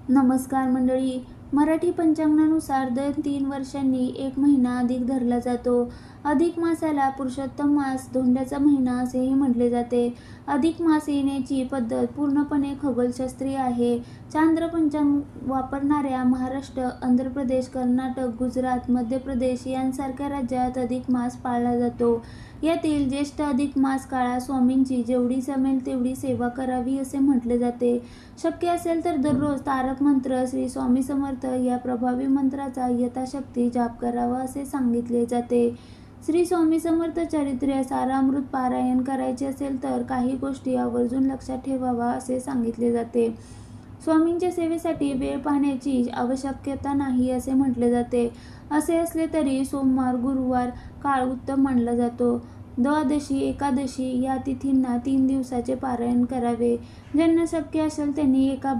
नमस्कार मंडळी. मराठी पंचांगानुसार दर 3 वर्षांनी एक महिना अधिक धरला जातो. अधिक मासाला पुरुषोत्तम मास, धोंड्याचा महिना असेही म्हटले जाते. अधिक मास येण्याची पद्धत पूर्णपणे खगोलशास्त्रीय आहे. चांद्र पंचांग वापरणाऱ्या महाराष्ट्र, आंध्र प्रदेश, कर्नाटक, गुजरात, मध्य प्रदेश यांसारख्या राज्यात अधिक मास पाळला जातो. यातील ज्येष्ठ अधिक मास काळात स्वामींची जेवढी जमेल तेवढी सेवा करावी असे म्हटले जाते. शक्य असेल तर दररोज तारक मंत्र, श्री स्वामी समर्थ या प्रभावी मंत्राचा यथाशक्ती जाप करावा असे सांगितले जाते. श्री स्वामी समर्थ चरित्र सारामृत पारायण करायचे असेल तर काही गोष्टी आवर्जून लक्षात ठेवावा असे सांगितले जाते. स्वामींच्या सेवेसाठी वेळ पाहण्याची आवश्यकता नाही असे म्हटले जाते. असे असले तरी सोमवार, गुरुवार काळ उत्तम मानला जातो. द्वादशी, एकादशी या तिथींना 3 दिवसाचे पारायण करावे. ज्यांना शक्य असेल त्यांनी एका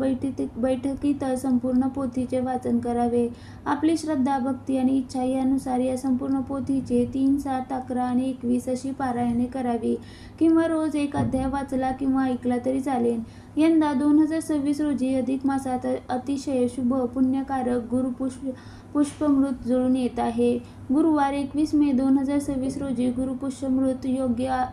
बैठकीत संपूर्ण पोथीचे वाचन करावे. आपली श्रद्धा, भक्ती आणि इच्छा यानुसार या संपूर्ण पोथीचे 3, 7, 11 आणि 21 अशी पारायणे करावी. किंवा रोज एक अध्याय वाचला किंवा ऐकला तरी चालेल. यंदा 2026 रोजी अधिक मासात अतिशय शुभ पुण्यकारक गुरुपुष्यमृत जुळून येत आहे. गुरुवार 21 मे 2026 रोजी गुरुपुष्यमृत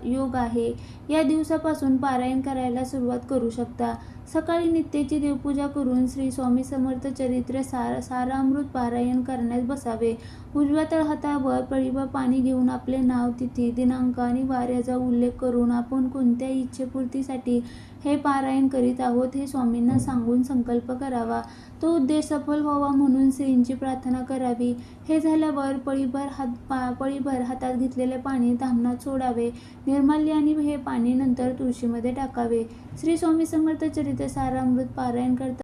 योग आहे. या दिवसापासून पारायण करायला सुरुवात करू शकता. सकाळी नित्याची देवपूजा करून श्री स्वामी समर्थ चरित्र सारामृत पारायण करण्यास बसावे. उजव्या तळहातावर पळीभर पाणी घेऊन आपले नाव, तिथी, दिनांक आणि वार याचा उल्लेख करून आपण कोणत्या इच्छेपूर्तीसाठी हे पारायण करीत आहोत हे स्वामींना सांगून संकल्प करावा. तो उद्देश सफल व्हावा म्हणून श्रींची प्रार्थना करावी. हे झाल्यावर पळीभर हातात घेतलेले पाणी धामणात सोडावे. निर्माल्य आणि हे पाणी नंतर तुळशीमध्ये टाकावे. श्री स्वामी समर्थ चरित्र सारामृत पारायण करता